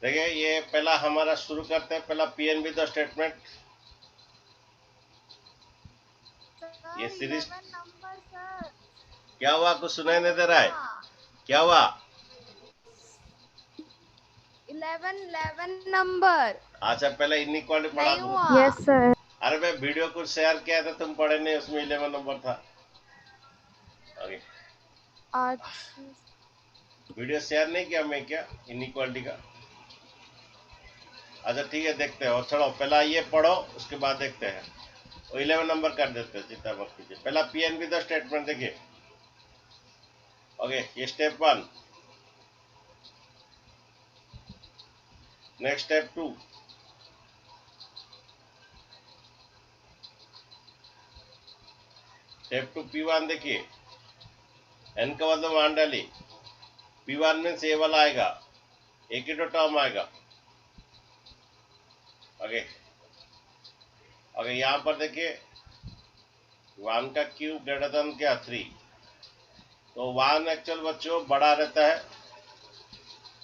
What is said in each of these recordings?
देखिए ये पहला हमारा शुरू करते हैं, पहला पीएनबी द स्टेटमेंट। ये सीरीज 11 नंबर सर। क्या हुआ, कुछ सुनाई नहीं दे रहा है, क्या हुआ? 11 नंबर अच्छा पहले इनइक्वालिटी पढ़ा नहीं दूं। हुआ। Yes sir. अरे मैं वीडियो कुछ शेयर किया था, तुम पढ़े नहीं, उसमें 11 नंबर था। ओके, अच्छा वीडियो शेयर नहीं किया मैं क्या इनइक्वालिटी का? अच्छा ठीक है, देखते हैं। और चलो पहला ये पढ़ो, उसके बाद देखते हैं। वो 11 नंबर कर देते हैं, चिंता मत कीजिए। पहला पीएनबी द स्टेटमेंट देखिए। ओके, ये step 1। Next step 2। Step 2 P1 देखिए। एन का मतलब मान डाली। P1 मीन्स ए वाला आएगा, एक ही तो टर्म आएगा। ओके, ओके यहाँ पर देखिए 1 का क्यूब ग्रेटर देन क्या 3। तो 1 एक्चुअल बच्चों बड़ा रहता है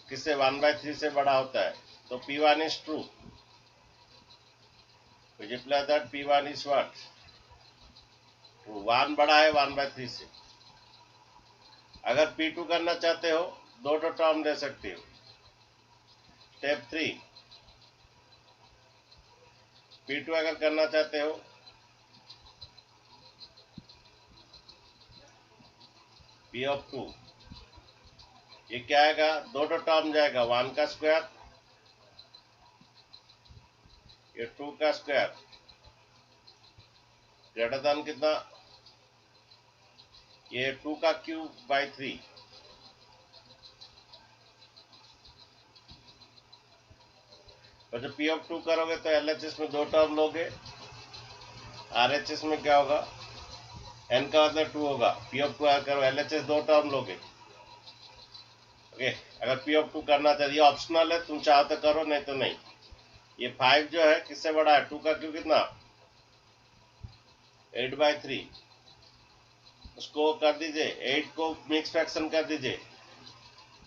किससे, 1/3 से बड़ा होता है। तो P1 is true, which implies that P1 is what? 1 बड़ा है 1/3 से। अगर P2 करना चाहते हो, दो टर्म ले सकते हो। स्टेप 3, P2 अगर करना चाहते हो, P ऑफ 2, ये क्या आएगा, दो टर्म जाएगा, 1 का स्क्वायर, ये 2 का स्क्वायर, ग्रेटर देन कितना, ये 2 का क्यूब बाई 3। तो जब P ऑफ 2 करोगे तो LHS में दो टर्म लोगे, RHS में क्या होगा, N का मतलब 2 होगा। P ऑफ 2 करो, LHS दो टर्म लोगे। ओके, अगर P ऑफ 2 करना चाहिए, ऑप्शनल है, तुम चाहो तो करो, नहीं तो नहीं। ये 5 जो है किससे बड़ा है, 2 का क्यूब कितना, 8/3। उसको कर दीजिए, 8 को मिक्स फ्रैक्शन कर दीजिए,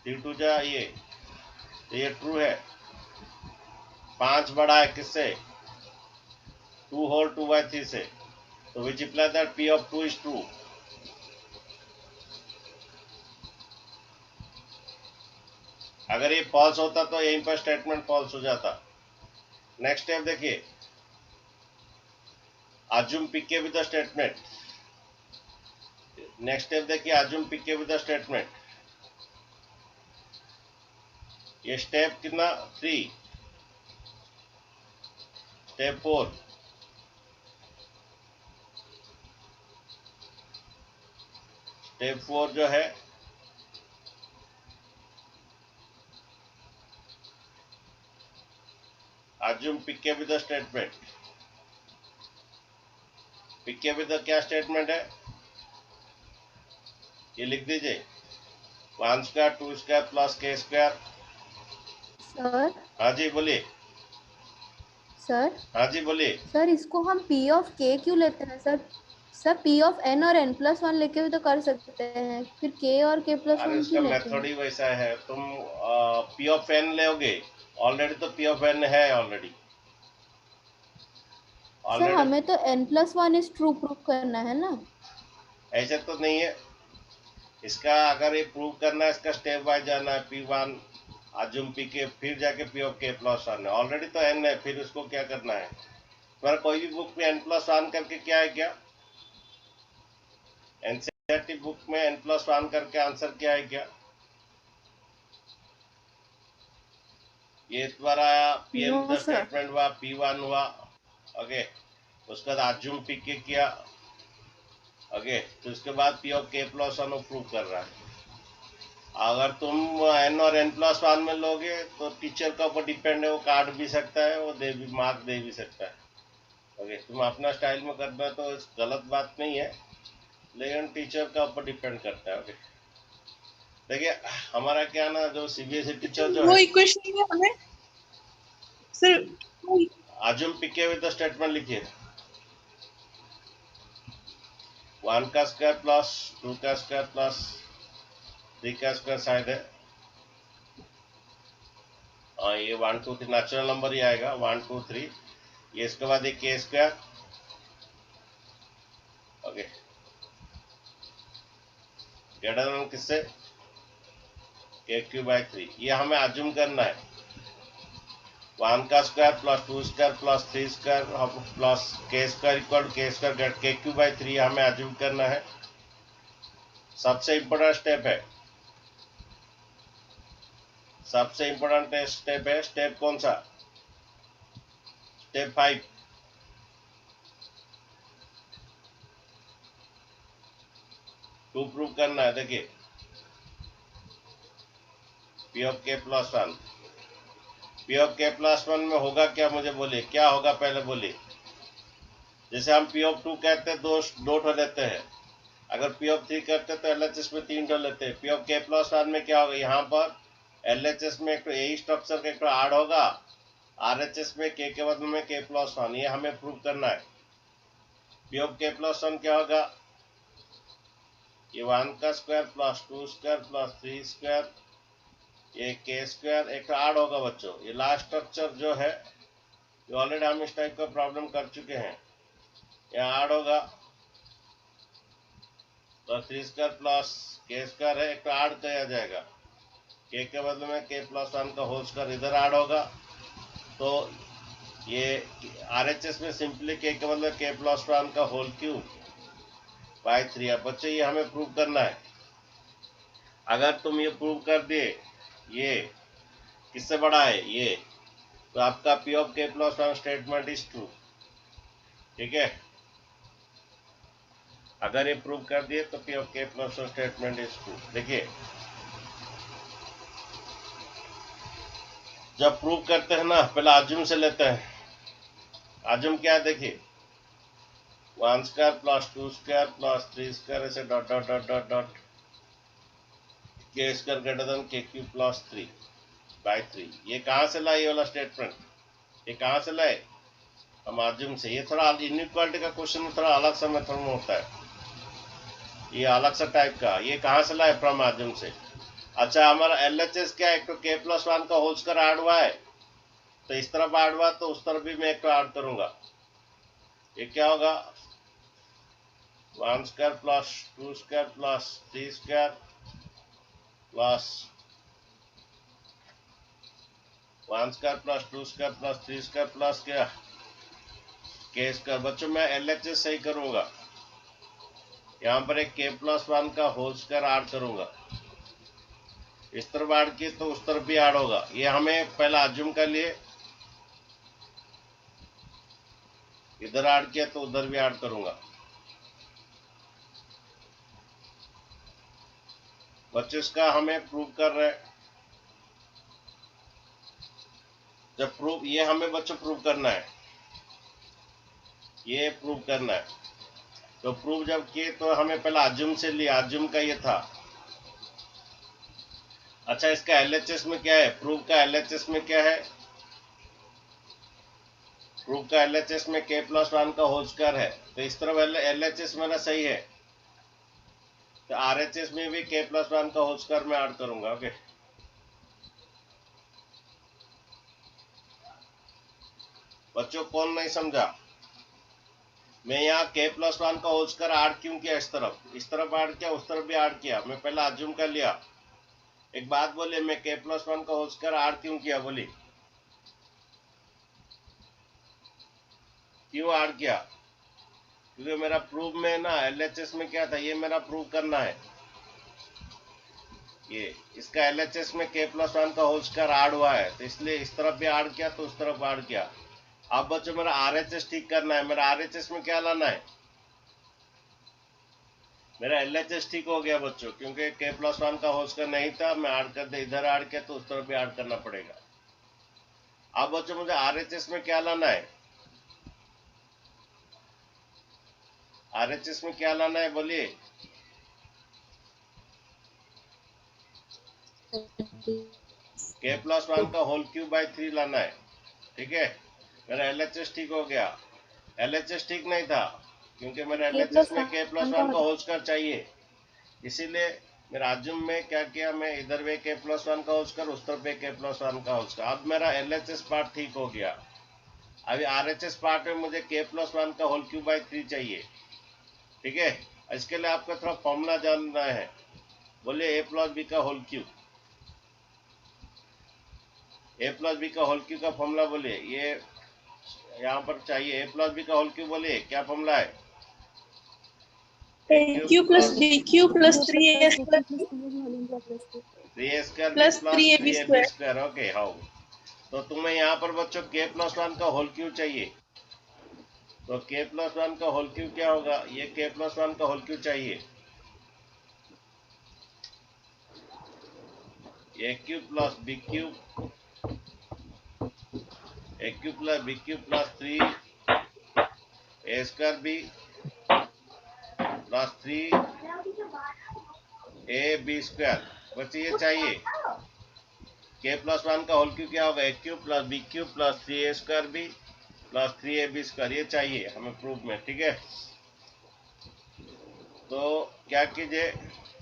3 2 जा ये ट्रू है। 5 बड़ा है किससे, 2 होल 2/3 से। तो which imply that P of 2 is true. अगर ये फॉल्स होता तो यहीं पर स्टेटमेंट फॉल्स हो जाता। नेक्स्ट स्टेप देखिए, assume PK with the statement। Next step देखिए, assume PK with the statement। ये स्टेप कितना 3। स्टेप 4, स्टेप 4 जो है assume PK with the statement। PK with the क्या स्टेटमेंट है, ये लिख दीजिए, 1 square 2 square plus k square. Sir हाँ जी बोलिए। सर हाँ जी बोलिए। सर इसको हम P ऑफ K क्यों लेते हैं sir? Sir P of N और N+1 लेके भी तो कर सकते हैं, फिर K और अरे K+1 उसका क्यों लेते मेथड हैं? ही वैसा है। तुम P ऑफ N लोगे, ऑलरेडी तो P ऑफ N है ऑलरेडी। सर ऑलरेडी हमें तो N+1 इज ट्रू प्रूफ करना है ना। ऐसे तो नहीं है। इसका अगर ये प्रूव करना है, इसका स्टेप वाइज जाना है। P1 assume PK, फिर जाके P ऑफ K+1 है। ऑलरेडी तो N है, फिर उसको क्या करना है। पर कोई भी बुक में N+1 करके क्या है, क्या एनसीईआरटी बुक में N+1 करके आंसर क्या है, क्या ये द्वारा नो पीएन द सर। स्टेटमेंट हुआ, P1 हुआ। ओके, उसके बाद assume PK किया। ओके, तो उसके बाद P ऑफ K+1 प्रूव कर रहा है। अगर तुम N और N+1 में लोगे तो टीचर का ऊपर डिपेंड है, वो काट भी सकता है, वो दे भी, मार्क दे भी सकता है। ओके, तुम अपना स्टाइल में करना तो गलत बात नहीं है, लेकिन टीचर का ऊपर डिपेंड करता है। ओके, देखिए हमारा क्या ना, जो सीबीएसई टीचर जो वो है, इक्वेशन में हमें सिर्फ assume PK with the statement लिखिए। 1 का स्क्वायर प्लस 2 का स्क्वायर प्लस 3 का स्क्वायर शायद है। ये 1 2 3 नेचुरल नंबर ही आएगा 1 2 3 ये इसके बाद एक के स्क्वायर ओके ग्रेटर देन किससे के क्यू बाई 3 ये हमें अज्यूम करना है 1 का square plus 2 square plus 3 square plus के स्क्वायर इक्वल के स्क्वायर के क्यू बाई 3 हमें अज्यूम करना है। सबसे इम्पोर्टेंट स्टेप है स्टेप कौन सा स्टेप 5 टू प्रूव करना है। देखिए पी ऑफ के प्लस 1 पी ऑफ के प्लस 1 में होगा क्या मुझे बोलिए क्या होगा पहले बोलिए। जैसे हम पी ऑफ 2 कहते हैं दो ठो लेते हैं अगर पी ऑफ 3 करते तो एलएचएस में 3 ठो लेते हैं। पी ऑफ के प्लस 1 में क्या होगा यहाँ पर एलएचएस में एक तो यही स्ट्रक्चर का एक तो ऐड होगा आरएचएस में के बदले में के प्लस 1 ये हमें प्रूव करना है। पी ऑफ के प्लस 1 क्या होगा ये 1 का square plus 2 square plus 3 square ये के स्क्वायर एक ऐड होगा बच्चों। ये लास्ट स्ट्रक्चर जो है ये ऑलरेडी हम इस टाइप का प्रॉब्लम कर चुके हैं। यहाँ ऐड होगा तो 3 स्क्वायर प्लस के स्क्वायर है एक ऐड किया जाएगा के बदले में के प्लस 1 का होल स्क्वायर इधर ऐड होगा तो ये आरएचएस में सिंपली के बदले के प्लस 1 का होल क्यूब बाई 3 है। बच्चे ये हमें प्रूव करना है। अगर तुम ये प्रूव कर दिए ये किससे बड़ा है ये तो आपका पी ऑफ के प्लस 1 स्टेटमेंट इज ट्रू। ठीक है अगर ये प्रूव कर दिए तो पी ऑफ के प्लस 1 स्टेटमेंट इज ट्रू। देखिए जब प्रूव करते हैं ना पहले अज्यूम से लेते हैं। अज्यूम क्या है देखिए 1 square plus 2 square plus 3 square ऐसे dot dot dot dot dot k square greater than k cube plus 3 by 3 ये कहाँ से लाए ये वाला स्टेटमेंट ये कहाँ से लाए हम अज्यूम से। ये थोड़ा इनइक्वालिटी का क्वेश्चन में थोड़ा अलग सा मेथड में होता है ये अलग सा टाइप का। ये कहाँ से लाए फ्रॉम अज्यूम से। अच्छा हमारा एलएचएस क्या एक तो के प्लस 1 का होल स्क्वायर ऐड हुआ है तो इस तरफ ऐड हुआ तो उस तरफ भी मैं एक तो ऐड करूंगा। ये क्या होगा 1 square plus 2 square plus 3 square plus 1 square plus 2 square plus 3 square plus क्या के स्क्वायर। बच्चों मैं एलएचएस सही करूंगा यहाँ पर एक के प्लस 1 का होल स्क्वायर ऐड करूंगा। इस तरफ ऐड किए तो उस तरफ भी ऐड होगा। ये हमें पहला अज्यूम कर लिए इधर ऐड किया तो उधर भी ऐड करूंगा। बच्चों इसका हमें प्रूव कर रहे हैं। जब प्रूव ये हमें बच्चों प्रूव करना है ये प्रूव करना है तो प्रूव जब किए तो हमें पहला अज्यूम से लिया अज्यूम का ये था। अच्छा इसका एलएचएस में क्या है प्रूव का एलएचएस में क्या है प्रूव का एलएचएस में के प्लस 1 का होल स्क्वायर है तो इस तरफ एलएचएस मेरा सही है तो आरएचएस में भी के प्लस 1 का होल स्क्वायर में ऐड करूंगा। ओके बच्चों कौन नहीं समझा मैं यहाँ के प्लस 1 का होल स्क्वायर ऐड क्यों किया इस तरफ ऐड किया उस तरफ भी ऐड किया। मैं पहले अज्यूम कर लिया। एक बात बोलिए मैं के प्लस 1 का होल स्क्वायर ऐड क्यों किया बोली क्यों ऐड किया क्योंकि मेरा प्रूफ में ना एलएचएस में क्या था ये मेरा प्रूव करना है। ये इसका एलएचएस में के प्लस 1 का होल स्क्वायर ऐड हुआ है तो इसलिए इस तरफ भी ऐड किया तो उस तरफ ऐड किया। अब बच्चों मेरा आरएचएस ठीक करना है। मेरा आरएचएस में क्या लाना है मेरा एलएचएस ठीक हो गया बच्चों क्योंकि के प्लस 1 का होल स्क्वायर नहीं था मैं ऐड कर दे इधर ऐड किया तो उस तरफ भी ऐड करना पड़ेगा। अब बच्चों मुझे आरएचएस में क्या लाना है आरएचएस में क्या लाना है बोलिए के प्लस 1 का होल क्यूब बाई 3 लाना है। ठीक है मेरा एलएचएस ठीक हो गया। एलएचएस ठीक नहीं था क्योंकि मेरा एलएचएस में के प्लस 1 का होल स्क्वायर चाहिए इसीलिए मेरा आजुम में क्या किया, मैं इधर पे के प्लस वन का होल स्क्वायर, उस तरफ पे के प्लस वन का होल स्क्वायर। अब मेरा LHS पार्ट ठीक हो गया। अभी RHS पार्ट में मुझे के प्लस वन का होल क्यूब बाई 3 चाहिए। ठीक है, इसके लिए आपको थोड़ा फॉर्मूला जानना है। बोलिए ए प्लस बी का whole cube, A plus B का होल क्यूब का फॉर्मूला बोलिए। ये यहाँ पर चाहिए ए प्लस बी का होल क्यूब, बोलिए क्या फॉर्मूला है। A A cube Q plus plus B Q plus 3A square 3A square B plus plus 3AB 3AB square. Square. Okay how, तो तुम्हें यहाँ पर बच्चों के प्लस वन का होल क्यूब चाहिए। तो के प्लस वन का होल क्यूब क्या होगा, ये के प्लस वन का होल क्यूब चाहिए। A cube plus B cube, A cube plus B cube plus 3A square B plus 3AB square. बच्चे ये चाहिए। के प्लस वन का होल क्यूब क्या होगा, A cube plus B cube plus 3A square B plus 3AB square. ये चाहिए हमें proof में। ठीक है, तो क्या कीजिए,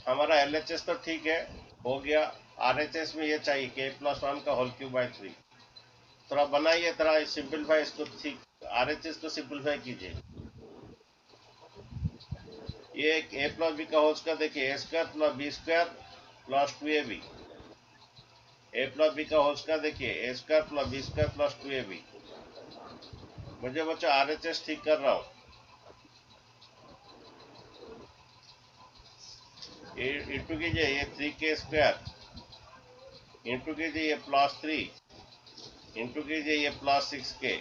हमारा LHS तो ठीक है हो गया। RHS में ये चाहिए के प्लस वन का होल क्यूब बाई 3। थोड़ा बनाइए, थोड़ा सिंपलीफाई इसको, ठीक RHS को सिंपलीफाई कीजिए। ये ए प्लस बी का होल स्क्वायर देखिए, A square plus B square plus 2AB। A plus B का होल स्क्वायर देखिए, A square plus B square plus 2AB। मुझे बच्चों RHS ठीक कर रहा हूँ। इंटू कीजिए ये 3K स्क्वायर, इंटू कीजिए ये प्लस 3, इंटू कीजिए ये प्लस 6K।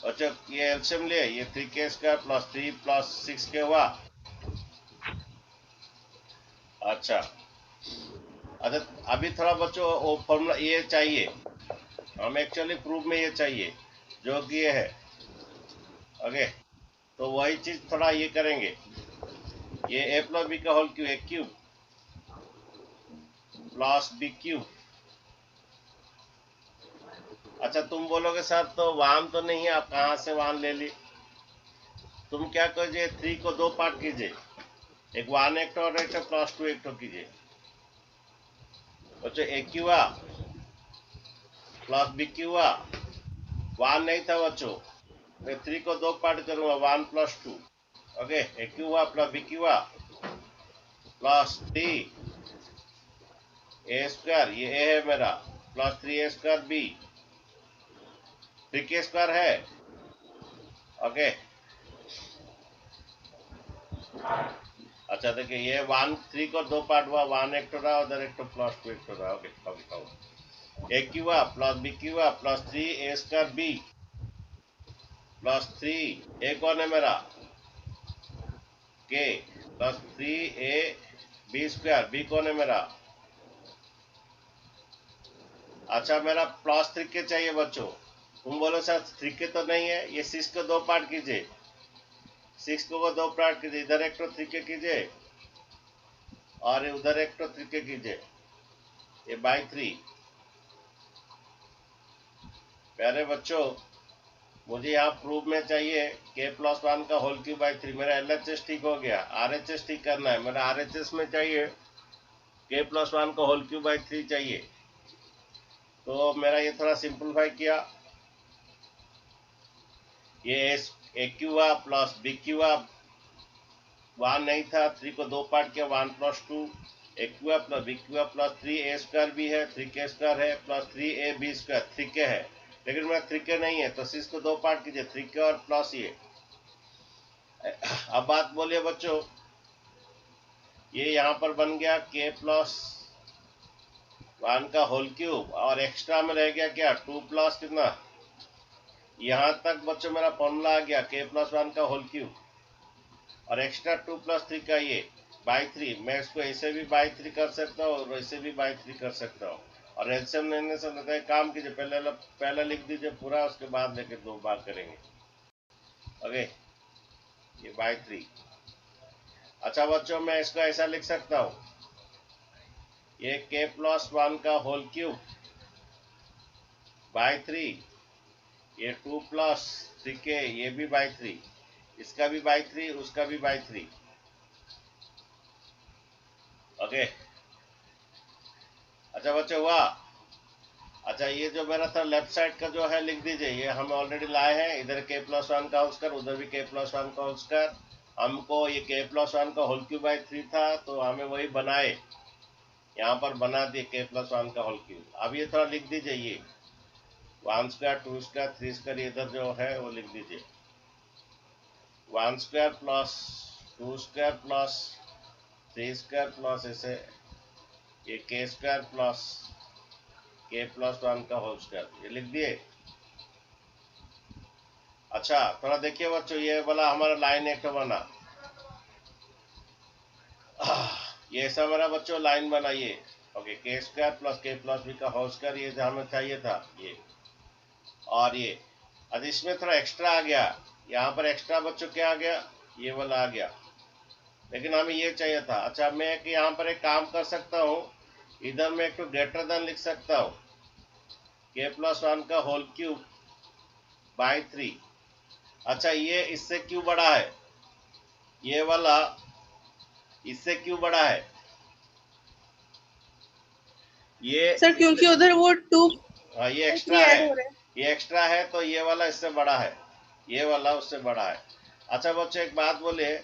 अच्छा ये एलसीएम ले, ये 3K square plus 3 plus 6K हुआ। अच्छा अच्छा, अभी थोड़ा बच्चों वो फॉर्मूला ये चाहिए, हम एक्चुअली प्रूफ में ये चाहिए जो कि ये है। ओके, तो वही चीज थोड़ा ये करेंगे। ये ए प्लस बी का whole cube, A cube plus B cube. अच्छा तुम बोलोगे सर तो वान तो नहीं है, आप कहाँ से वान ले ली। तुम क्या कीजिए, 3 को 2 पार्ट कीजिए, एक 1 एक और एक प्लस 2 एक कीजिए। बच्चों ए क्यू आ प्लस बी क्यू आ, 1 नहीं था बच्चों, मैं 3 को 2 पार्ट करूंगा, 1 plus 2। Okay, A Q uh plus B Q uh plus 3 A square, ये ए है मेरा, plus 3A square B, 3K square है। ओके, अच्छा देखिए ये 1 3 को 2 पार्ट हुआ, 1 एक रहा, उधर एक प्लस 2 एक रहा। Okay okay, A Q uh plus B Q uh plus 3A square B plus 3 A कौन है मेरा, के प्लस 3AB स्क्वायर, बी कौन है मेरा। अच्छा मेरा प्लस 3K चाहिए बच्चों। तुम बोलो सर 3K तो नहीं है, ये 6 को 2 पार्ट कीजिए, 6 को 2 पार्ट कीजिए, इधर एक तो 3K कीजिए और उधर एक तो 3K कीजिए, ये बाई 3। प्यारे बच्चों मुझे यहाँ प्रूफ में चाहिए के प्लस वन का होल क्यूब बाई 3। मेरा LHS ठीक हो गया, RHS ठीक करना है। मेरा RHS में चाहिए के प्लस वन का होल क्यूब बाई 3 चाहिए। तो मेरा ये थोड़ा सिंपलीफाई किया, ये ए क्यू आ प्लस बी क्यू आ, 1 नहीं था, 3 को 2 पार्ट किया, 1 प्लस 2, ए क्यू आ प्लस बी क्यू आ प्लस 3A स्क्वायर भी है, 3K स्क्वायर है प्लस 3AB स्क्वायर, 3K है लेकिन मेरा 3K नहीं है, तो 6 को 2 पार्ट कीजिए, 3K और प्लस ये। अब बात बोलिए बच्चों, ये यहाँ पर बन गया के प्लस वन का होल क्यूब और एक्स्ट्रा में रह गया क्या 2 प्लस कितना, यहाँ तक बच्चों मेरा फॉर्मूला आ गया के प्लस वन का होल क्यूब और एक्स्ट्रा 2 प्लस 3 का ये बाई 3। मैं इसको ऐसे भी बाई 3 कर सकता हूँ और वैसे भी बाई 3 कर सकता हूँ। और एलसीएम लेने से लगता है, काम कीजिए पहले लिख दीजिए पूरा, उसके बाद लेके 2 बार करेंगे। ओके, ये बाई 3। अच्छा बच्चों मैं इसको ऐसा लिख सकता हूँ, ये के प्लस वन का होल क्यूब बाई 3, ये 2 प्लस 3K, ये भी बाई 3, इसका भी बाई 3, उसका भी बाई 3। ओके, अच्छा बच्चों हुआ। अच्छा ये जो मेरा था लेफ्ट साइड का जो है लिख दीजिए, ये हम ऑलरेडी लाए हैं, इधर k प्लस 1 का होल स्क्वायर, उधर भी k प्लस 1 का होल स्क्वायर। हमको ये k प्लस 1 का होल क्यूब बाई 3 था, तो हमें वही बनाए, यहाँ पर बना दिए k प्लस 1 का होल क्यूब। अब ये थोड़ा लिख दीजिए, ये 1 स्क्वायर 2 स्क्वायर 3 स्क्वायर इधर जो है वो लिख दीजिए। 1 square plus 2 square plus 3 square plus ऐसे ये k square plus k plus 1 का होल स्क्वायर, ये लिख दिए। अच्छा थोड़ा देखिए बच्चों, ये वाला हमारा लाइन एक बना, ये ऐसा मेरा बच्चों लाइन बना ये। Okay, k square plus k plus B का होल स्क्वायर, ये हमें चाहिए था ये। और ये अब इसमें थोड़ा एक्स्ट्रा आ गया, यहाँ पर एक्स्ट्रा बच्चों क्या आ गया, ये वाला आ गया, लेकिन हमें ये चाहिए था। अच्छा मैं यहाँ पर एक काम कर सकता हूँ, इधर मैं एक तो ग्रेटर देन लिख सकता हूँ, k प्लस 1 का होल क्यूब बाई 3। अच्छा ये इससे क्यों बड़ा है, ये वाला इससे क्यों बड़ा है, ये सर क्योंकि उधर वो 2 हाँ ये एक्स्ट्रा ऐड है, हो रहा है। ये एक्स्ट्रा है, तो ये वाला इससे बड़ा है, ये वाला उससे बड़ा है। अच्छा बच्चों एक बात बोलिए,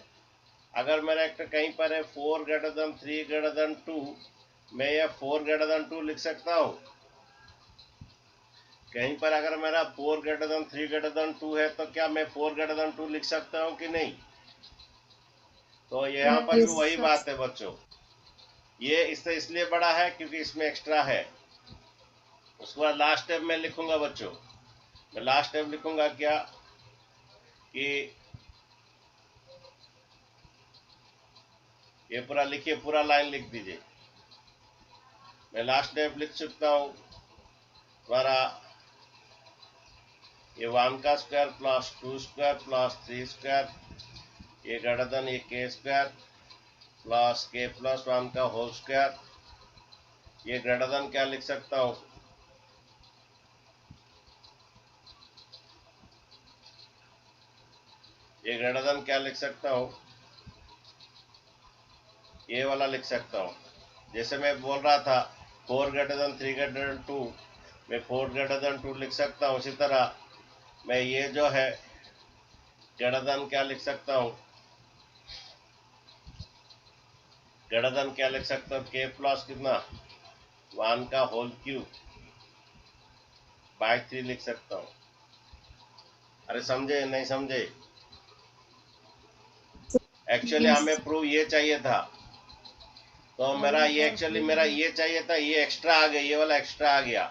अगर मेरा एक तो कहीं पर है 4 ग्रेटर देन 3 ग्रेटर देन 2, मैं ये 4 ग्रेटर देन 2 लिख सकता हूँ। कहीं पर अगर मेरा 4 ग्रेटर देन 3 ग्रेटर देन 2 है, तो क्या मैं 4 ग्रेटर देन 2 लिख सकता हूँ कि नहीं? तो यहाँ पर भी वही बात है बच्चों, ये इससे इसलिए बड़ा है क्योंकि इसमें एक्स्ट्रा है। उसके बाद लास्ट स्टेप में लिखूंगा बच्चों, मैं लास्ट स्टेप लिखूंगा क्या कि ये पूरा लिखिए, पूरा लाइन लिख दीजिए। मैं लास्ट स्टेप लिख सकता हूँ हमारा ये 1 का square plus 2 square plus 3 square, ये ग्रेटर देन ये k square plus k plus 1 का होल स्क्वायर, ये ग्रेटर देन क्या लिख सकता हूँ, ये ग्रेटर देन क्या लिख सकता हूँ, ये वाला लिख सकता हूँ। जैसे मैं बोल रहा था 4 ग्रेटर देन 3 ग्रेटर देन 2, मैं 4 ग्रेटर देन 2 लिख सकता हूँ। उसी तरह मैं ये जो है ग्रेटर देन क्या लिख सकता हूँ, ग्रेटर देन क्या लिख सकता हूँ, k प्लस कितना 1 का होल क्यूब बाई 3 लिख सकता हूँ। अरे समझे नहीं समझे? एक्चुअली हमें प्रूफ ये चाहिए था, तो मेरा ये एक्चुअली मेरा ये चाहिए था, ये एक्स्ट्रा आ गया, ये वाला एक्स्ट्रा आ गया,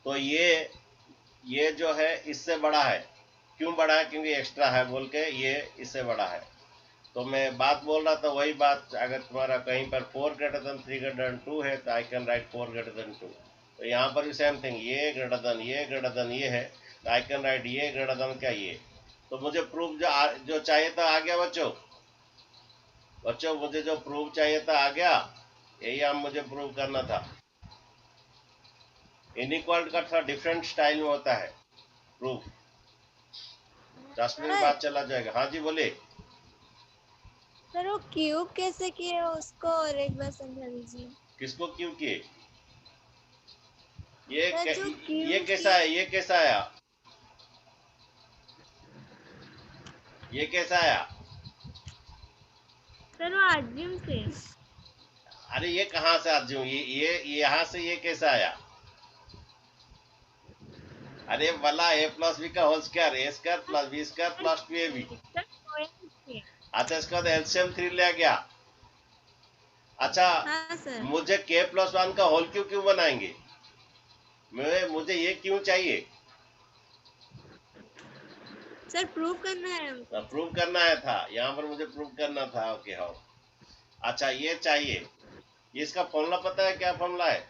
तो ये जो है इससे बड़ा है। क्यों बड़ा है? क्योंकि एक्स्ट्रा है बोल के ये इससे बड़ा है। तो मैं बात बोल रहा था वही बात, अगर तुम्हारा कहीं पर 4 ग्रेटर देन 3 ग्रेटर देन 2 है तो I can write 4 greater than 2। तो यहाँ पर भी सेम थिंग, ये ग्रेटर देन ये है, तो आई कैन राइट ये ग्रेटर देन क्या ये। तो मुझे प्रूफ जो चाहिए था आ गया बच्चों, मुझे जो प्रूफ चाहिए था आ गया, यही हम मुझे प्रूव करना था। इनइक्वालिटी का थोड़ा डिफरेंट स्टाइल में होता है प्रूफ। 10 मिनट बाद चला जाएगा। हाँ जी बोलिए। सर वो क्यूब कैसे किए उसको और एक बार समझा दीजिए। किसको क्यूब किए? सर, जो क्यूब ये कैसा है, ये कैसा आया, ये कैसा आया? सर वो आज्यूम से। अरे ये कहाँ से आज ये यहाँ से ये कैसा आया? अरे वाला a प्लस बी का whole square, a square plus B square plus 2ab। अच्छा इसका तो एलसीएम 3 ले गया। अच्छा हाँ सर। मुझे k प्लस 1 का होल क्यों बनाएंगे? मुझे ये क्यों चाहिए? सर प्रूव करना है हमको। प्रूव करना है था, यहाँ पर मुझे प्रूव करना था। ओके हाँ। अच्छा ये चाहिए, ये इसका फॉर्मूला पता है? क्या फॉर्मूला है?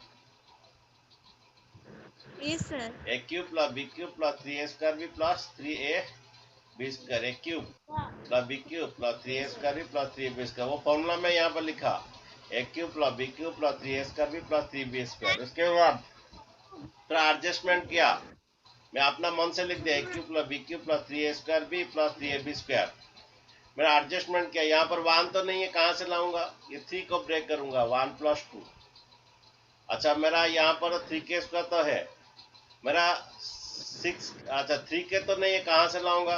Yes sir. a cube plus b cube plus 3a square b plus 3a b square, a cube plus b cube plus 3a square b plus 3b square. वो फॉर्मूला में यहाँ पर लिखा a cube plus b cube plus 3a square b plus 3b square. उसके बाद थोड़ा adjustment किया, मैं अपना मन से लिख दिया a cube plus b cube plus 3a square b plus 3ab square. मेरा एडजस्टमेंट किया, यहाँ पर 1 तो नहीं है, कहाँ से लाऊंगा? ये 3 को ब्रेक करूंगा, 1 + 2। अच्छा मेरा यहाँ पर 3k का तो है, मेरा 6, अच्छा 3k तो नहीं है, कहाँ से लाऊंगा?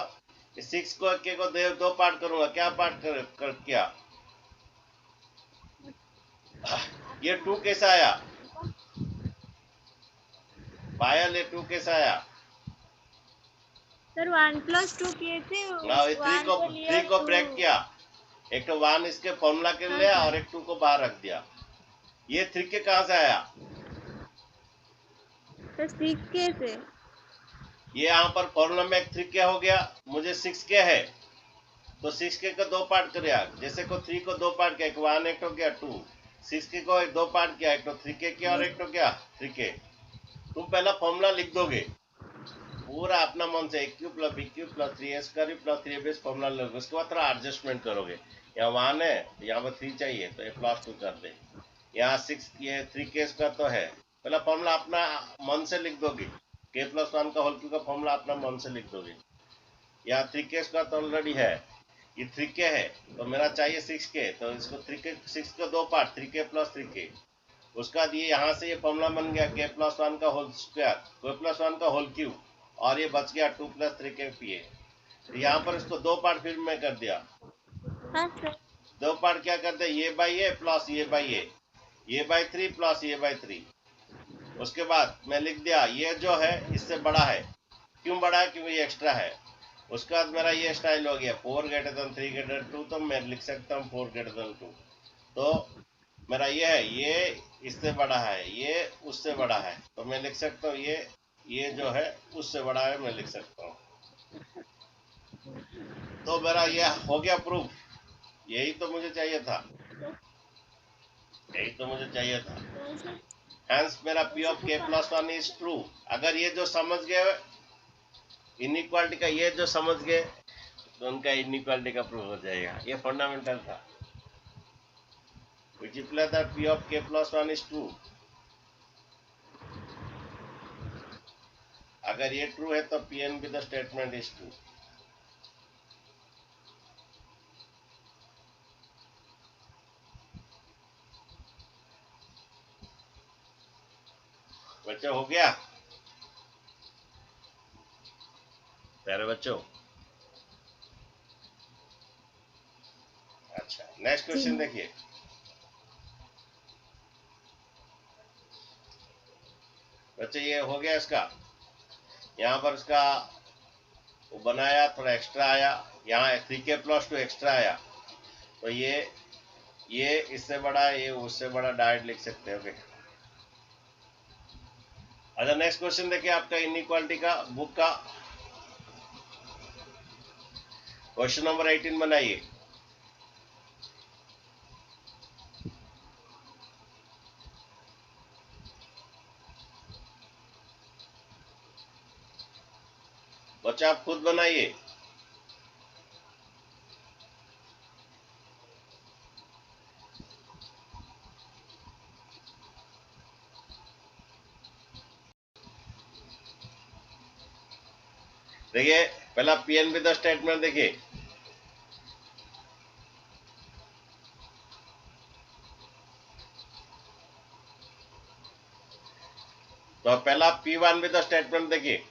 6 को k को दो पार्ट करूंगा, क्या पार्ट कर क्या? ये 2 कैसा आया पायल? ये 2 कैसा आया? सर 1 + 2 किए थे, ये 3 1 को को लिया 2। ब्रेक किया, एक तो 1 इसके फॉर्मूला के हाँ लिया सर। और एक 2 को बाहर रख दिया। ये 3k कहाँ से आया? सर 6k से। ये यहाँ पर फॉर्मूला में एक 3k हो गया, मुझे 6k है तो 6k को दो पार्ट किया, जैसे को 3 को दो पार्ट किया, एक 1 एक हो गया 2, 6k को एक दो पार्ट किया, एक तो 3k किया और एक तो क्या 3k। तुम पहला फॉर्मूला लिख दोगे पूरा अपना मन से, AQ + BQ + 3A² + 3AB formula लोगे, उसके बाद थोड़ा एडजस्टमेंट करोगे। यहाँ 1 है यहाँ पर 3 चाहिए तो A+2 कर दे, यहाँ 6 ये 3k का तो है, पहला फॉर्मूला अपना मन से लिख दोगे, k+1 का होल क्यूब का फॉर्मूला अपना मन से लिख दोगे। यहाँ 3k का तो ऑलरेडी है, ये 3k है तो मेरा चाहिए 6k, तो इसको 3k 6 को दो पार्ट 3k + 3k, उसका दिए यहाँ से ये फॉर्मूला बन गया k+1 का होल स्क्वायर, k+1 का होल क्यूब, और ये बच गया 2 + 3k PA। तो यहाँ पर इसको दो पार्ट फिर मैं कर दिया, हाँ सर। दो पार्ट क्या कर दिया, ये बाई ए प्लस ये बाई ए, ये बाई 3 प्लस ये बाई 3। उसके बाद मैं लिख दिया ये जो है इससे बड़ा है, क्यों बड़ा है? क्योंकि ये एक्स्ट्रा है। उसके बाद मेरा ये स्टाइल हो गया 4 > 3 > 2, तो मैं लिख सकता हूँ 4 > 2। तो मेरा ये है, ये इससे बड़ा है, ये उससे बड़ा है, तो मैं लिख सकता हूँ ये जो है उससे बड़ा है, मैं लिख सकता हूँ। तो मेरा ये हो गया प्रूफ, यही तो मुझे चाहिए था, यही तो मुझे चाहिए था। हेंस मेरा P of k+1 is true. अगर ये जो समझ गए इनइक्वालिटी का, ये जो समझ गए तो उनका इनइक्वालिटी का प्रूफ हो जाएगा। ये फंडामेंटल था, which implies that P of k+1 is true। अगर ये ट्रू है तो Pn भी द स्टेटमेंट इज ट्रू। बच्चों हो गया प्यारे बच्चों? अच्छा नेक्स्ट क्वेश्चन देखिए। बच्चे ये हो गया इसका, यहाँ पर इसका वो बनाया, थोड़ा एक्स्ट्रा आया, यहाँ 3k+2 एक्स्ट्रा आया, तो ये इससे बड़ा है, ये उससे बड़ा, डायरेक्ट लिख सकते हैं। ओके अच्छा नेक्स्ट क्वेश्चन देखिए आपका इनइक्वालिटी का बुक का क्वेश्चन नंबर 18 बनाइए। बच्चा आप खुद बनाइए। देखिए पहला Pn विद द स्टेटमेंट देखिए, तो पहला P1 विद द स्टेटमेंट देखिए,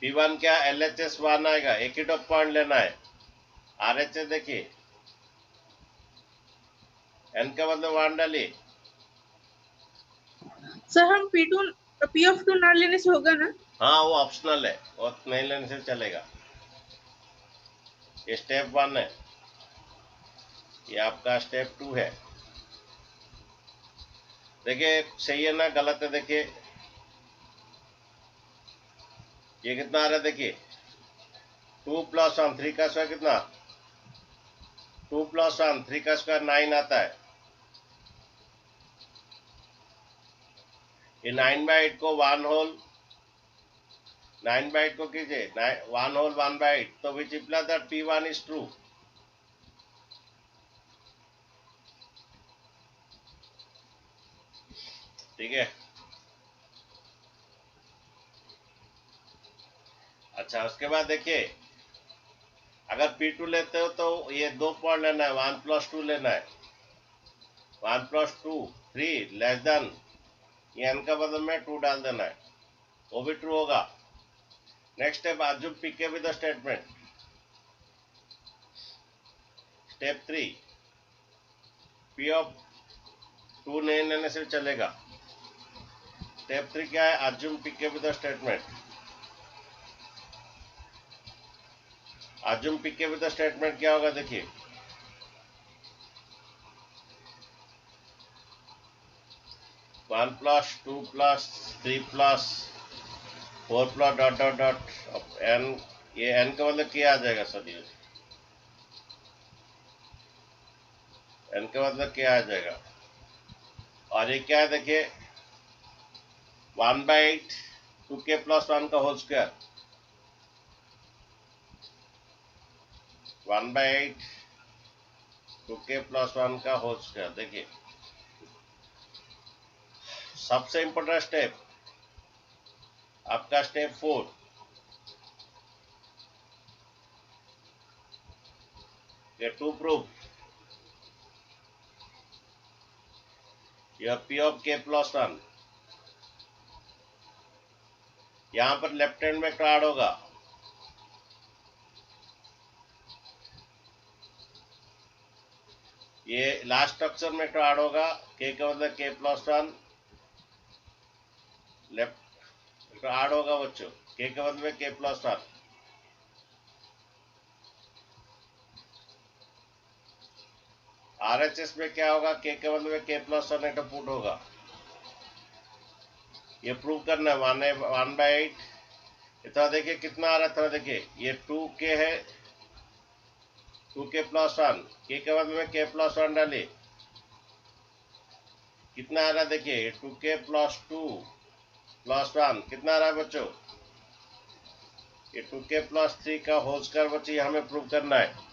P1 क्या LHS 1 आएगा, एक ही टॉप पॉइंट लेना है। RHS देखिए n का मतलब 1 डालिए। सर हम P of 2 ना लेने से होगा ना? हाँ वो ऑप्शनल है, वो नहीं लेने से चलेगा। ये स्टेप 1 है, ये आपका स्टेप 2 है। देखिए सही है ना गलत है? देखिए ये कितना आ रहा है, देखिए 2 + 1 3 का स्क्वायर कितना, 2 + 1 3 का स्क्वायर 9 आता है। ये 9/8 को 1 होल 9/8 को कीजिए 1 होल 1/8, तो विच implies that P1 is true। ठीक है अच्छा, उसके बाद देखिए, अगर P2 लेते हो तो ये 2 पॉइंट लेना है, 1 + 2 लेना है, 1 + 2 3 लेस देन, ये n का बदल में 2 डाल देना है, वो भी ट्रू होगा। Next step, assume PK with the statement. Step 3, P of 2 नहीं लेने से चलेगा। स्टेप 3 क्या है, assume PK with the statement. Assume PK with the statement क्या होगा, देखिए, one plus 2 + 3 + 4 + dot dot dot n, ये n का मतलब क्या आ जाएगा सर, ये n का मतलब क्या आ जाएगा। और ये क्या है, देखिए 1/8 2k + 1 का होल स्क्वायर, 1/8 2k + 1 का होल स्क्वायर। देखिए, सबसे इंपॉर्टेंट स्टेप आपका स्टेप 4, ये टू प्रूफ यह P ऑफ k + 1, यहां पर लेफ्ट हैंड में कार्ड होगा, ये लास्ट स्ट्रक्चर में कार्ड होगा, k का मतलब k + 1, लेफ्ट कार्ड होगा बच्चों, k का मतलब k + 1। RHS में क्या होगा, k का मतलब k + 1 एक पुट होगा। ये प्रूव करना है, 1/8। इतना देखिए कितना आ रहा था, देखिए ये 2k है, 2k + 1, k का मतलब k + 1 डालिए, कितना आ रहा है, देखिए 2k + 2 + 1 कितना आ रहा है बच्चों, ये 2k + 3 का होल स्क्वायर बच्चे हमें प्रूव करना है।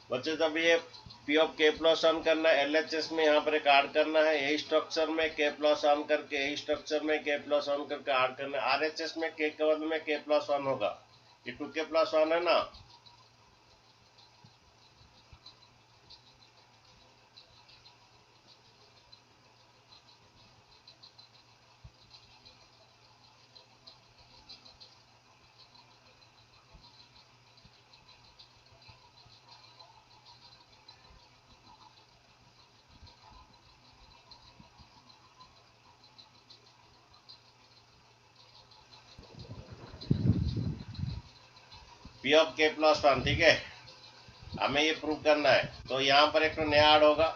बच्चे जब ये P ऑफ k + 1 करना है, LHS में यहाँ पर एक ऐड करना है, यही स्ट्रक्चर में k + 1 करके, यही स्ट्रक्चर में k + 1 करके ऐड करना है। RHS में k का बदले में k + 1 होगा, ये 2k + 1 है ना। P ऑफ k + 1, ठीक है, हमें ये प्रूव करना है। तो यहाँ पर एक तो नया ऐड होगा,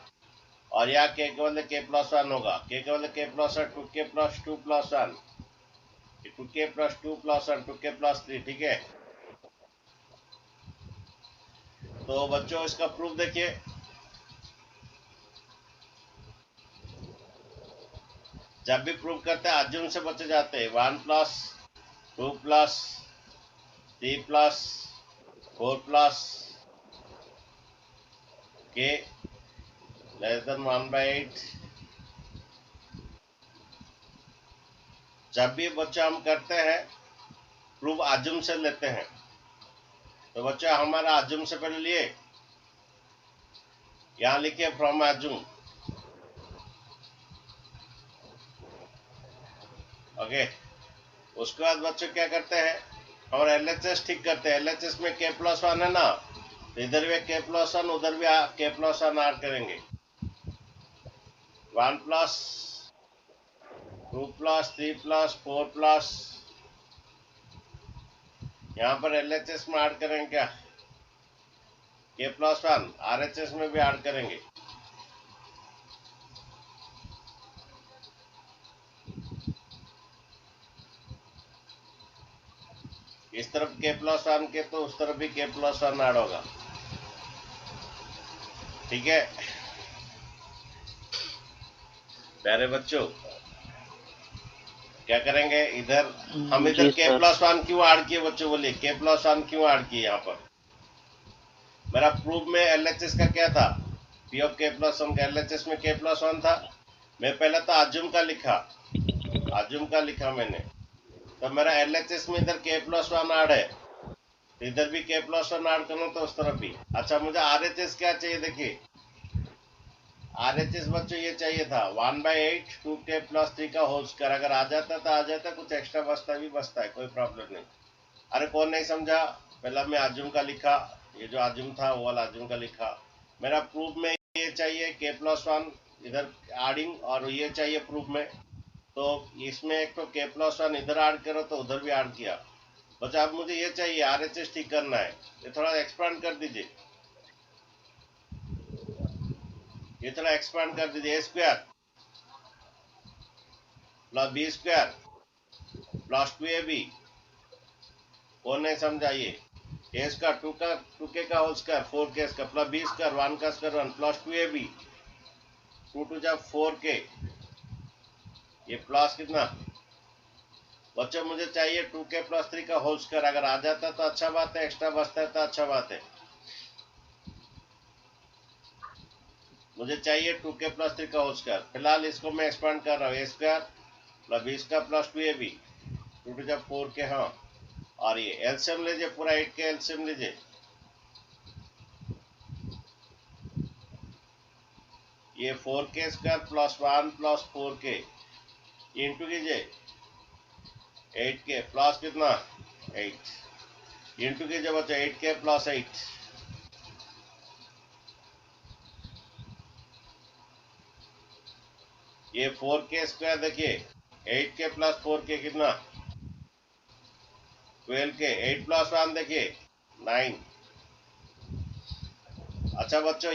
और यहाँ k का बदले k + 1 होगा, k का बदले k + 1 2k + 2 + 1, 2k + 2 + 1 2k + 3, ठीक है। तो बच्चों इसका प्रूफ देखिए, जब भी प्रूफ करते हैं अज्यूम से बचे जाते हैं, 1 + 2 + 3 + 4 + k लेस देन 1/8। जब भी बच्चा हम करते हैं प्रूफ अज्यूम से लेते हैं, तो बच्चा हमारा अज्यूम से पहले लिए, यहाँ लिखिए फ्रॉम अज्यूम, ओके। उसके बाद बच्चे क्या करते हैं, और LHS ठीक करते हैं। LHS में k + 1 है ना, तो इधर भी k + 1, उधर भी k + 1 ऐड करेंगे, 1 + 2 + 3 + 4 +, यहाँ पर LHS में ऐड करेंगे क्या, k + 1, RHS में भी ऐड करेंगे। इस तरफ k + 1 के, तो उस तरफ भी k + 1 ऐड होगा, ठीक है प्यारे बच्चों। क्या करेंगे इधर, हम इधर k + 1 क्यों ऐड किए बच्चों, बोलिए k + 1 क्यों ऐड किए। यहाँ पर मेरा प्रूफ में LHS का क्या था, P ऑफ k + 1 का LHS में k + 1 था। मैं पहले तो अज्यूम का लिखा, अज्यूम का लिखा मैंने, तो मेरा LHS में इधर k+1 ऐड है, तो इधर भी k+1 ऐड करना, तो उस तरफ भी। अच्छा, मुझे RHS क्या चाहिए, देखिए RHS बच्चों ये चाहिए था 1/8 2k+3 का होल स्क्वायर। अगर आ जाता तो आ जाता, कुछ एक्स्ट्रा बचता भी बचता है, कोई प्रॉब्लम नहीं। अरे कौन नहीं समझा, पहला मैं आजुम का लिखा, ये जो आजुम था वो वाला आजुम का लिखा। मेरा प्रूफ में ये चाहिए k+1 इधर एडिंग, और ये चाहिए प्रूफ में, तो इसमें एक तो k+1 इधर ऐड करो तो उधर भी ऐड किया। बस अब मुझे ये चाहिए RHS ठीक करना है, ये थोड़ा एक्सपांड कर दीजिए, ये थोड़ा एक्सपांड कर दीजिए। a square plus b square plus 2ab, कौन नहीं समझा, ये a स्क्वायर 2k का होल स्क्वायर 4k का प्लस b स्क्वायर 1 का स्क्वायर 1 प्लस 2ab 2 2 जा 4k, ये प्लस कितना बच्चों मुझे चाहिए 2k+3 का होल स्क्वायर। अगर आ जाता तो अच्छा बात है, एक्स्ट्रा बचता है तो अच्छा बात है। मुझे चाहिए 2k+3 का होल स्क्वायर। फिलहाल इसको मैं एक्सपांड कर रहा हूँ, a square plus b square plus 2ab 2 2 जा 4k, हाँ। और ये एलसीएम लीजिए, पूरा 8k एलसीएम लीजिए, ये 4k square plus 1 plus 4k into कीजिए 8k प्लस कितना 8 इंटू कीजिए बच्चों 8k प्लस 8, ये 4k स्क्वायर देखिए 8k प्लस 4k कितना 12k, 8 प्लस 1 देखिए 9। अच्छा बच्चों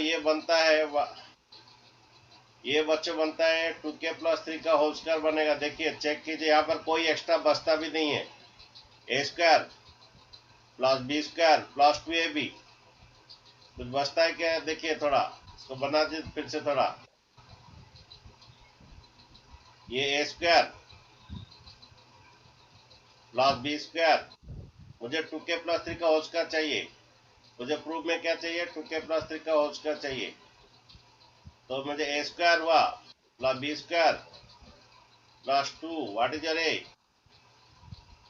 ये बच्चों बनता है 2k+3 का होल स्क्वायर बनेगा। देखिए चेक कीजिए, यहाँ पर कोई एक्स्ट्रा बचता भी नहीं है। a square plus b square plus 2ab, कुछ बचता है क्या, देखिए थोड़ा इसको बना दीजिए फिर से थोड़ा। ये a square plus b square, मुझे 2k+3 का होल स्क्वायर चाहिए। मुझे प्रूफ में क्या चाहिए, 2k+3 का होल स्क्वायर चाहिए। तो मुझे a स्क्वायर हुआ plus b square plus 2, what is your a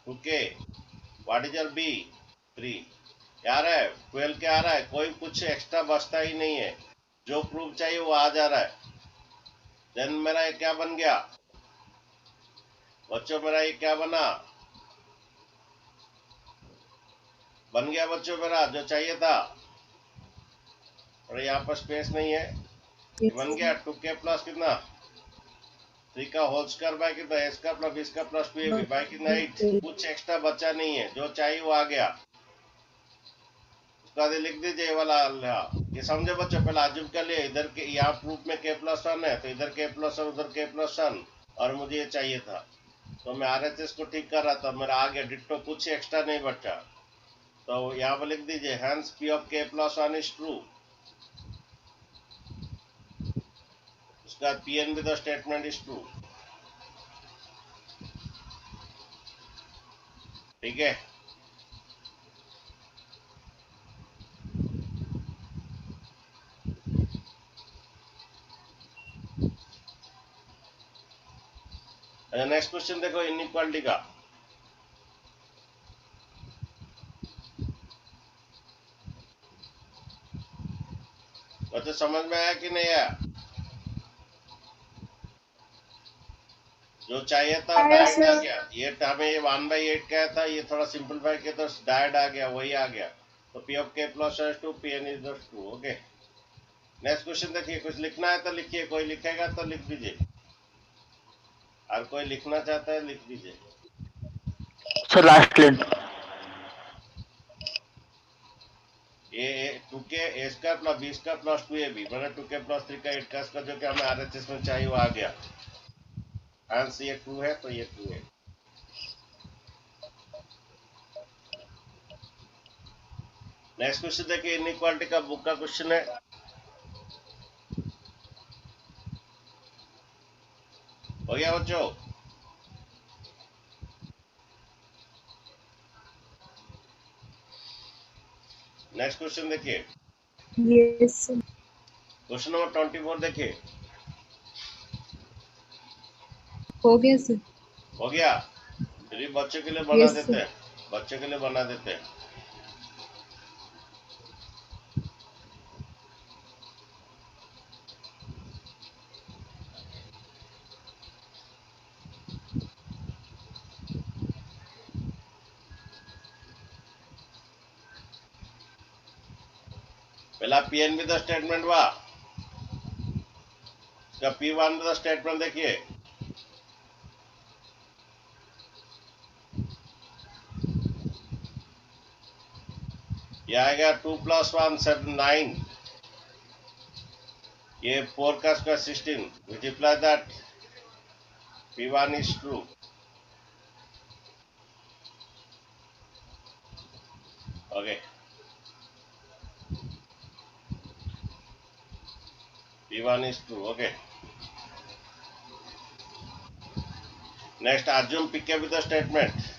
2k, what is your b 3, क्या आ रहा है 12 के आ रहा है, कोई कुछ एक्स्ट्रा बचता ही नहीं है, जो प्रूफ चाहिए वो आ जा रहा है। देन मेरा ये क्या बन गया बच्चों, मेरा ये क्या बन गया बच्चों, मेरा जो चाहिए था। और यहाँ पर स्पेस नहीं है, बन गया 2k प्लस कितना 3 का होल स्क्वायर बाय कितना a square plus b square plus 2ab by कितना 8, कुछ एक्स्ट्रा बचा नहीं है, जो चाहिए वो आ गया। उसका लिख दीजिए ये वाला, ये समझे बच्चों। पहले आजुम के लिए इधर के यहाँ प्रूफ में k+1 है, तो इधर k+1 उधर k+1, और मुझे ये चाहिए था, तो मैं RHS को ठीक कर रहा था, मेरा आ गया डिट्टो, कुछ एक्स्ट्रा नहीं बचा। तो यहाँ पर लिख दीजिए hence p of k+1 is true. उसका PN with the statement is true, ठीक है। नेक्स्ट क्वेश्चन देखो इनइक्वालिटी का। बच्चे समझ में आया कि नहीं आया, जो चाहिए था डायरेक्ट आ गया। ये हमें ये 1/8 का था, ये थोड़ा सिंपलीफाई किया तो डायरेक्ट आ गया, वही आ गया। तो p of k+2 PN is true, okay. Next question देखिए, कुछ लिखना है तो लिखिए, कोई लिखेगा तो लिख दीजिए, और कोई लिखना चाहता है लिख दीजिए। सर लास्ट लाइन, ये 2k a square plus b square plus 2ab मैंने 2k+3 का 8 का स्क्वायर जो कि हमें RHS में चाहिए वो आ गया। आंसर ये ट्रू है, तो ये ट्रू है। नेक्स्ट क्वेश्चन देखिए, इनइक्वालिटी का बुक का क्वेश्चन है। हो गया बच्चों, नेक्स्ट क्वेश्चन देखिए, यस क्वेश्चन नंबर 24 देखिए। हो गया सर। हो गया, फिर भी बच्चों के लिए बना Yes, देते sir. हैं, बच्चों के लिए बना देते हैं। पहला पीएन विद स्टेटमेंट वा इसका P1 विद स्टेटमेंट देखिए, ये आएगा 2 + 1 7 9, ये 4 का square 16, which implies that P1 is true. Okay, P1 is true. Okay, next assume PK with the statement.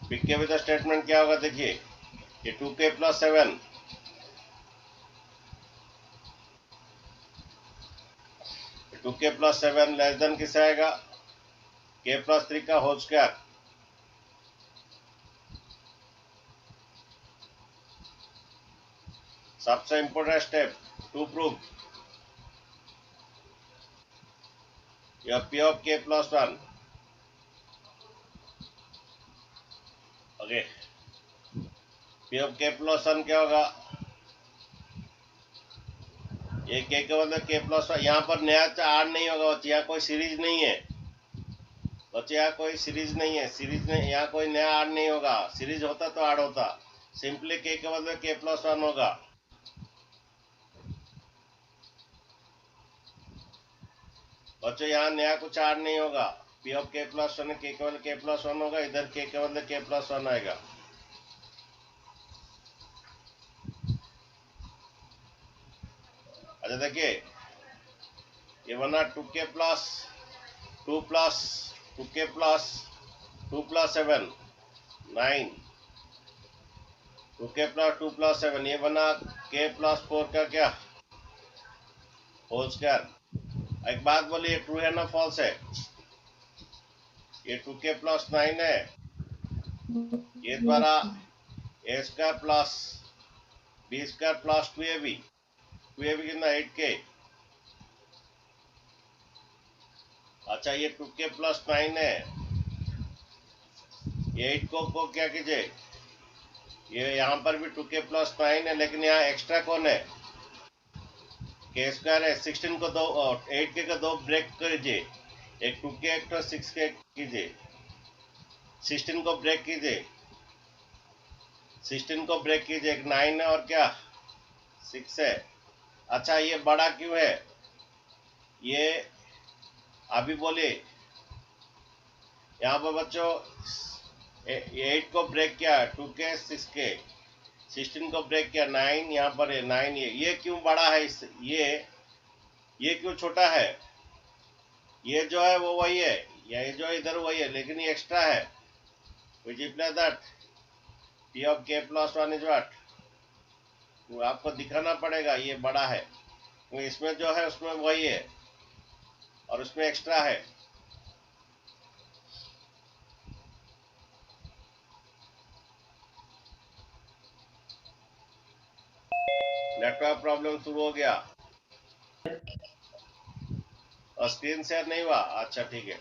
PK with the statement क्या होगा देखिए, ये 2k + 7, टू के प्लस 7 लेस देन किसे आएगा, k + 3 का होल स्क्वायर। सबसे इंपॉर्टेंट स्टेप टू प्रूव यह P of k + 1। Okay, P of k + 1 क्या होगा, ये k के बदले k + 1, यहाँ पर नया ऐड नहीं होगा बच्चे, यहाँ कोई सीरीज नहीं है बच्चे, यहाँ कोई सीरीज नहीं है, सीरीज नहीं, यहाँ कोई नया ऐड नहीं होगा, सीरीज होता तो ऐड होता, सिंपली k के बदले k + 1 होगा। बच्चों यहाँ नया कुछ ऐड नहीं होगा, P of k + 1 k के बदले k + 1 होगा, इधर k के बदले k + 1 आएगा। अच्छा देखिए, ये बना 2k + 2 + 2k + 2 + 7 9, 2k + 2 + 7, ये बना k + 4 का क्या होल स्क्वायर। एक बात बोलिए, ट्रू है ना फॉल्स है, ये 2k + 9 है, ये द्वारा a² + b² + 2ab, 2ab कितना 8k। अच्छा ये 2k + 9 है, ये 8 को क्या कीजिए, ये यहाँ पर भी 2k + 9 है, लेकिन यहाँ एक्स्ट्रा कौन है, k² है, 16 को दो 8k का दो ब्रेक कीजिए, एक 2k एक तो 6k कीजिए, 16 को ब्रेक कीजिए, 16 को ब्रेक कीजिए, एक 9 है और क्या 6 है। अच्छा ये बड़ा क्यों है, ये अभी बोलिए, यहाँ पर बच्चों 8 को ब्रेक किया 2k 6k, 16 को ब्रेक किया 9, यहाँ पर है 9, ये क्यों बड़ा है, ये क्यों छोटा है, ये जो है वो वही है, ये जो इधर वही है, लेकिन ये एक्स्ट्रा है, which implies that P of k + 1 is what, वो आपको दिखाना पड़ेगा ये बड़ा है, इसमें जो है उसमें वही है और उसमें एक्स्ट्रा है। नेटवर्क प्रॉब्लम शुरू हो गया और स्क्रीन शेयर नहीं हुआ, अच्छा ठीक है।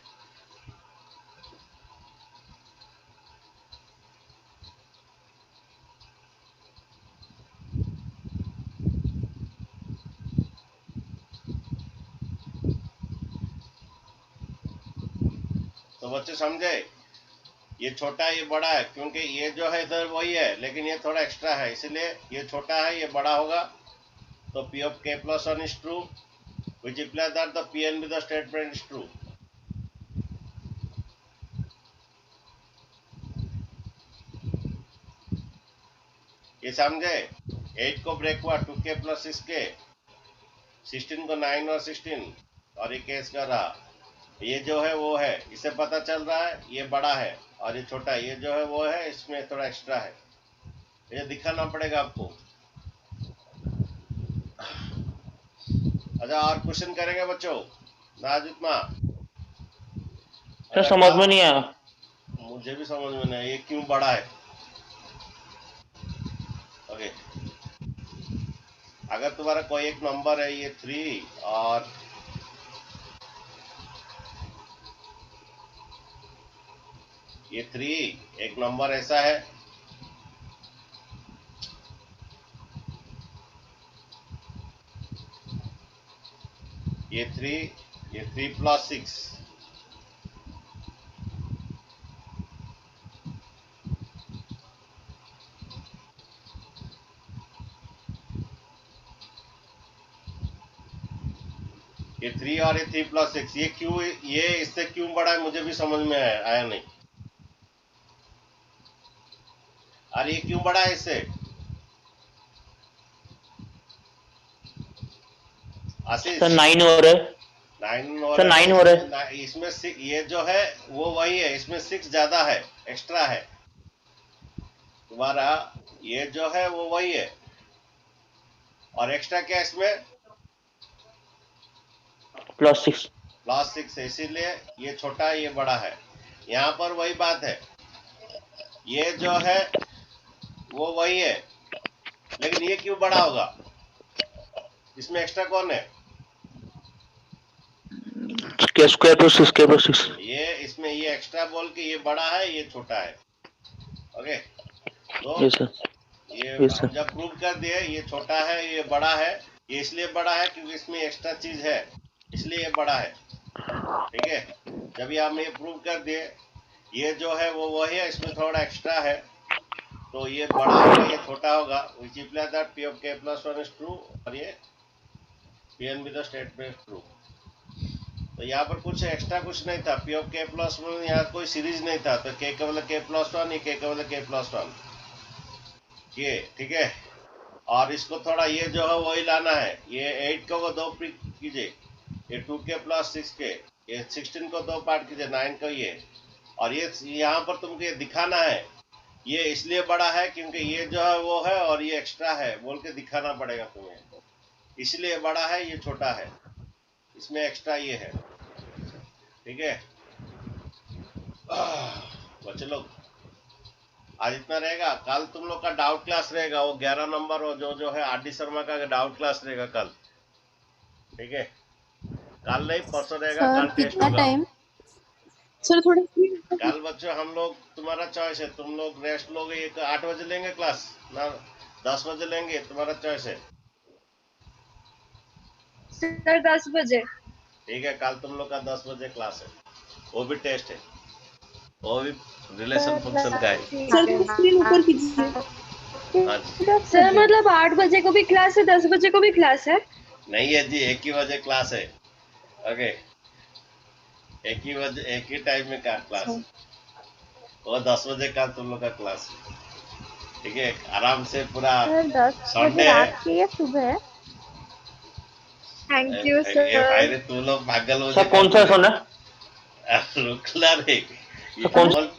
तो बच्चे समझे, ये छोटा है ये बड़ा है, क्योंकि ये जो है इधर वही है, लेकिन ये थोड़ा एक्स्ट्रा है, इसलिए ये छोटा है ये बड़ा होगा, तो P of k + 1 is true, which implies that the Pn with the statement is true. ये समझे, 8 को ब्रेक हुआ 2k + 6k, 16 को 9 और 16 और ये केस कर रहा, ये जो है वो है, इससे पता चल रहा है ये बड़ा है और ये छोटा है, ये जो है वो है, इसमें थोड़ा एक्स्ट्रा है, ये दिखाना पड़ेगा आपको। अच्छा और क्वेश्चन करेंगे बच्चों नाजित माँ? सर समझ में नहीं आया। मुझे भी समझ में नहीं आया, ये क्यों बड़ा है? ओके, अगर तुम्हारा कोई एक नंबर है ये 3 और ये 3 एक नंबर ऐसा है, ये 3 प्लस 6, ये 3 और ये 3 प्लस 6, ये क्यों, ये इससे क्यों बड़ा है मुझे भी समझ में आया नहीं। और ये क्यों बड़ा है इससे? आशीष सर 9 हो रहा है। 9 हो सर रहा 9 हो रहा है। है इसमें ये जो है वो वही है, इसमें 6 ज्यादा है, एक्स्ट्रा है तुम्हारा, ये जो है वो वही है और एक्स्ट्रा क्या है इसमें? +6। +6 है, इसीलिए ये छोटा है ये बड़ा है। यहाँ पर वही बात है, ये जो है वो वही है, लेकिन ये क्यों बड़ा होगा? इसमें एक्स्ट्रा कौन है? k² + 6k + 6। ये इसमें ये एक्स्ट्रा बोल के ये बड़ा है ये छोटा है। ओके, तो यस सर। ये Yes, हम sir. जब प्रूव कर दिए ये छोटा है ये बड़ा है, ये इसलिए बड़ा है क्योंकि इसमें एक्स्ट्रा चीज है, इसलिए ये बड़ा है। ठीक है, जब ये हम ये प्रूव कर दिए ये जो है वो वही है, इसमें थोड़ा एक्स्ट्रा है तो ये बड़ा होगा ये छोटा होगा। which implies that P of k plus 1 is true और ये Pn with the statement true। तो यहाँ पर कुछ एक्स्ट्रा कुछ नहीं था, P of k plus 1 यहाँ कोई सीरीज नहीं था, तो k का मतलब k plus 1, ये k का मतलब k plus 1 ये, ठीक है। और इसको थोड़ा ये जो है वही लाना है, ये 8 को 2 पिक कीजिए, ये 2k plus 6k, ये 16 को 2 पार्ट कीजिए, 9 को ये, और ये यहाँ पर तुमको ये दिखाना है ये इसलिए बड़ा है क्योंकि ये जो है वो है और ये एक्स्ट्रा है बोल के दिखाना पड़ेगा तुम्हें, इसलिए बड़ा है ये छोटा है, इसमें एक्स्ट्रा ये है। ठीक है बच्चे लोग, आज इतना रहेगा। कल तुम लोग का डाउट क्लास रहेगा, वो 11 नंबर और जो है आर डी शर्मा का डाउट क्लास रहेगा कल। ठीक है, कल नहीं परसों रहेगा, सर कल टेस्ट कितना होगा। टाइम? सर थोड़ा कल बच्चों हम लोग तुम्हारा चॉइस है, तुम लोग रेस्ट लोगे, एक 8 बजे लेंगे क्लास ना 10 बजे लेंगे, तुम्हारा चॉइस है। सर 10 बजे। ठीक है, कल तुम लोग का 10 बजे क्लास है, वो भी टेस्ट है, वो भी रिलेशन फंक्शन का है। सर स्क्रीन ऊपर कीजिए। हाँ जी, सर मतलब 8 बजे को भी क्लास है, 10 बजे को भी क्लास है? नहीं है जी, एक ही बजे क्लास है। ओके, एक ही बजे एक ही टाइम में का क्लास है, वो 10 बजे का तुम लोग का क्लास है। ठीक है, आराम से पूरा सर 10 संडे बजे है। रात के या सुबह है? थैंक यू भाई सर। रे, तुम लोग भागल हो सर कौन सा सोना? रुकला रे, कौन बोल